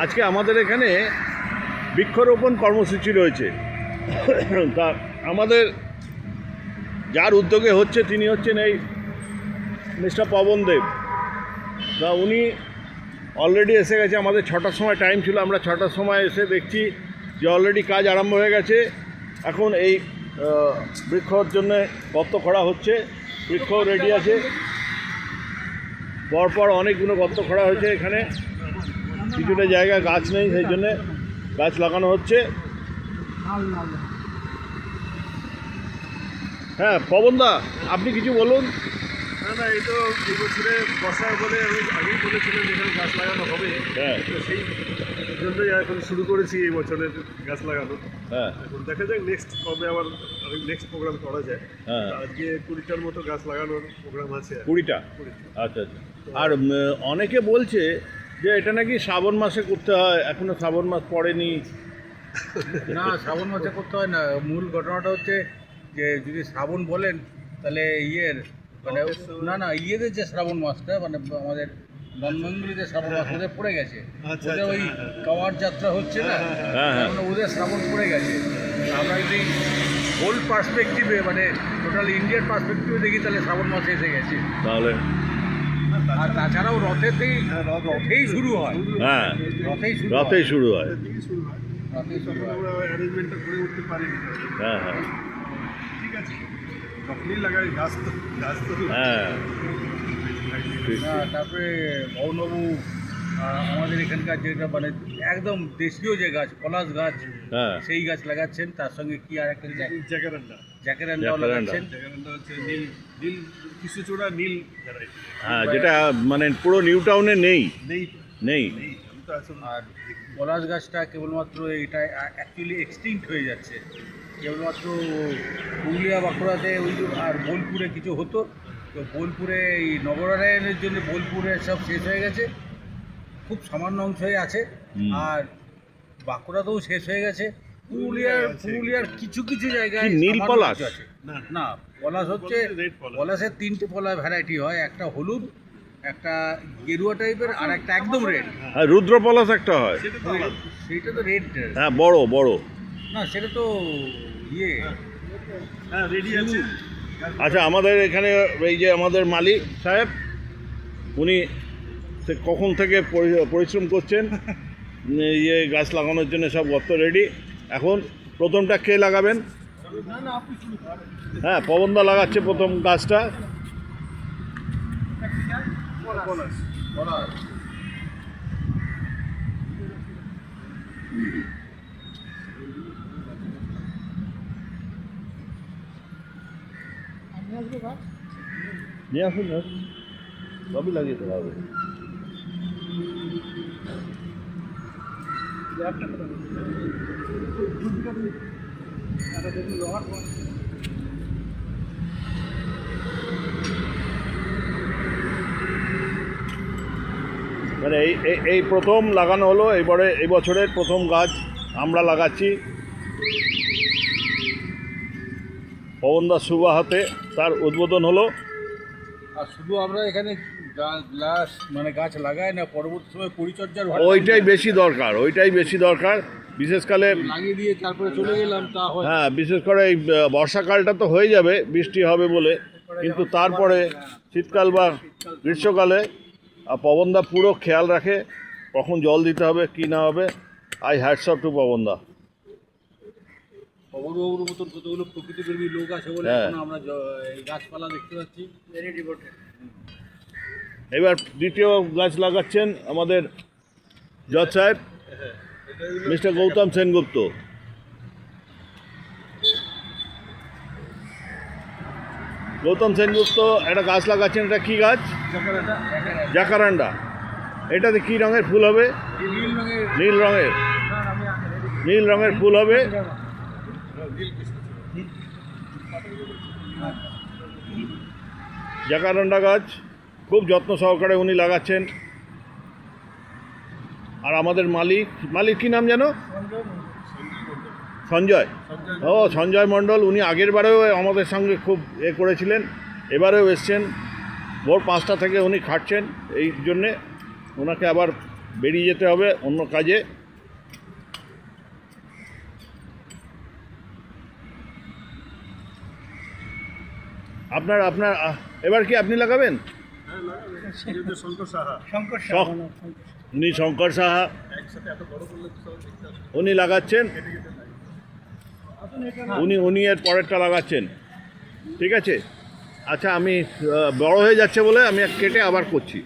আজকে আমাদের এখানে বৃক্ষরোপণ কর্মসূচি রয়েছে। তা আমাদের যার উদ্যোগে হচ্ছে তিনি হচ্ছেন এই মিস্টার পবন দেব। তা উনি অলরেডি এসে গেছে, আমাদের 6টার সময় টাইম ছিল, আমরা 6টার সময় এসে দেখছি যে অলরেডি কাজ আরম্ভ হয়ে গেছে। এখন এই বৃক্ষর জন্য গর্ত খোঁড়া হচ্ছে, বৃক্ষ রেডি আছে, পরপর অনেকগুলো গর্ত খোঁড়া হয়েছে। এখানে কিছুটা জায়গায় গাছ নেই, সেই জন্যে গাছ লাগানো হচ্ছে। হ্যাঁ পবনদা, আপনি কিছু বলুন। না, এই তো এই বছরে বর্ষার বলে আমি আগেই বলেছিলাম যেখানে গাছ লাগানো হবে। হ্যাঁ, তো সেই জন্যই এখন শুরু করেছি এই বছরের গাছ লাগানো। হ্যাঁ, এখন দেখা যাক নেক্সট কবে আবার নেক্সট প্রোগ্রাম করা যায়। হ্যাঁ। আজকে 20টার মতো গাছ লাগানোর প্রোগ্রাম আছে। 20টা? আচ্ছা আচ্ছা। আর অনেকে বলছে যে এটা নাকি শ্রাবণ মাসে করতে হয়, এখনো শ্রাবণ মাস পড়েনি। না, শ্রাবণ মাসে করতে হয় না। মূল ঘটনাটা হচ্ছে যে যদি শ্রাবণ বলেন তাহলে মানে না ইয়েদের যে শ্রাবণ মাসটা মানে আমাদের নন-বেঙ্গলিতে শ্রাবণ মাস ওদের পড়ে গেছে। আচ্ছা, ওদের ওই আচ্ছা। কাওয়ার যাত্রা হচ্ছে না, হ্যাঁ, হ্যাঁ। মানে ওদের শ্রাবণ পড়ে গেছে। আমরা যদি হোল পার্সপেক্টিভে মানে টোটাল ইন্ডিয়ার পার্সপেক্টিভে দেখি তাহলে শ্রাবণ মাসে এসে গেছে। তাহলে আর তাছাড়াও রথেই শুরু হয়। হ্যাঁ, রথেই শুরু রথেই শুরু হয়। থেকেই শুরু হয়। রথেই শুরু হয়। আমরা অ্যারেঞ্জমেন্টটা করে উঠতে পারিনি। হ্যাঁ, হ্যাঁ, ঠিক আছে, যখনই লাগাই গাছ তো হ্যাঁ, ঠিক। তারপরে ভবনবাবু আমাদের এখানকার যেটা মানে একদম দেশীয় যে গাছ পলাশ গাছ, হ্যাঁ, সেই গাছ লাগাচ্ছেন। তার সঙ্গে কি আর একটা জ্যাকারান্ডা জ্যাকেরান্ডাও জ্যাকারান্ডা। লাগাচ্ছেন। জ্যাকারান্ডা হচ্ছে নীল নীল কৃষ্ণচূড়া নীল ভ্যারাইটি। হ্যাঁ, যেটা মানে পুরো নিউ টাউনে নেই। নেই নেই নেই, আমি তো আসলে আর পলাশ গাছটা কেবলমাত্র এটা অ্যাকচুয়ালি এক্সটিংক্ট হয়ে যাচ্ছে। কেবলমাত্র পুরুলিয়া বাঁকুড়াতে ওই আর বোলপুরে কিছু হতো, তো বোলপুরে এই নগরায়নের জন্য বোলপুরে সব শেষ হয়ে গেছে, খুব সামান্য অংশই আছে। হুম। আর বাঁকুড়াতেও শেষ হয়ে গেছে। পুরুলিয়ার কিছু কিছু জায়গায় কি নীল সামান্য পলাশ? কিছু আছে। না, না, পলাশ হচ্ছে রেড পলাশ। পলাশের 3টে পলাশ ভ্যারাইটি হয়, একটা হলুদ, একটা গেরুয়া টাইপের, আর একটা একদম রেড। আর রুদ্র পলাশ একটা হয়। সেটা তো আলাদা। সেইটা তো রেড। হ্যাঁ, বড় বড়। না, সেটা তো ইয়ে হ্যাঁ, রেডি আছে। আচ্ছা, আমাদের এখানে এই যে আমাদের মালিক সাহেব, উনি সে কখন থেকে পরিশ্রম করছেন ইয়ে গাছ লাগানোর জন্য, সব গর্ত রেডি। এখন প্রথমটা কে লাগাবেন? হ্যাঁ, পবনদা লাগাচ্ছে প্রথম গাছটা। পলাশ। পলাশ। নিয়ে আসুন না, সবই লাগিয়ে দেওয়া হবে। মানে এই প্রথম লাগানো হলো, এই বছরের প্রথম গাছ আমরা লাগাচ্ছি পবনদার শুভ হাতে, তার উদ্বোধন হলো। আর শুধু আমরা এখানে গাছ মানে গাছ লাগাই না, পরবর্তী সময় পরিচর্যার ওইটাই বেশি দরকার, ওইটাই বেশি দরকার। বিশেষকালে লাগিয়ে দিয়ে তারপরে চলে গেলাম তা হয়। হ্যাঁ, বিশেষ করে এই বর্ষাকালটা তো হয়ে যাবে বৃষ্টি হবে বলে, কিন্তু তারপরে শীতকাল বা গ্রীষ্মকালে পবনদা পুরো খেয়াল রাখে কখন জল দিতে হবে কি না হবে। আই হ্যাটস অফ টু পবনদা। খবরবাবুর মতন কতগুলো প্রকৃতিপ্রেমী লোক আছে বলে হ্যাঁ। এখন আমরা এই গাছপালা দেখতে পাচ্ছি। Very devoted. এবার দ্বিতীয় গাছ লাগাচ্ছেন আমাদের জজ সাহেব, মিস্টার গৌতম সেনগুপ্ত। গৌতম সেনগুপ্ত একটা গাছ লাগাচ্ছেন। এটা কি গাছ? জাকারান্ডা। এটাতে কি রঙের ফুল হবে? নীল রঙের। নীল রঙের, নীল রঙের ফুল হবে। জাকারান্ডা গাছ খুব যত্ন সহকারে উনি লাগাচ্ছেন। আর আমাদের মালিক কি নাম যেন? সঞ্জয়। ও, সঞ্জয় মণ্ডল। উনি আগের বারেও আমাদের সঙ্গে খুব করেছিলেন, এবারেও এসছেন। ভোর 5টা থেকে উনি খাটছেন, এই জন্যে ওনাকে আবার বেরিয়ে যেতে হবে অন্য কাজে। আপনার আপনার এবার কি আপনি লাগাবেন? হ্যাঁ লাগাবে যেহেতু শঙ্কর সাহা শঙ্কর শখ। উনি শঙ্কর সাহা, একসাথে এত বড় করলে তো সবাই দেখতে হবে। উনি লাগাচ্ছেন, উনি এর পরেরটা লাগাচ্ছেন। ঠিক আছে, আচ্ছা আমি বড় হয়ে যাচ্ছে বলে আমি কেটে আবার করছি।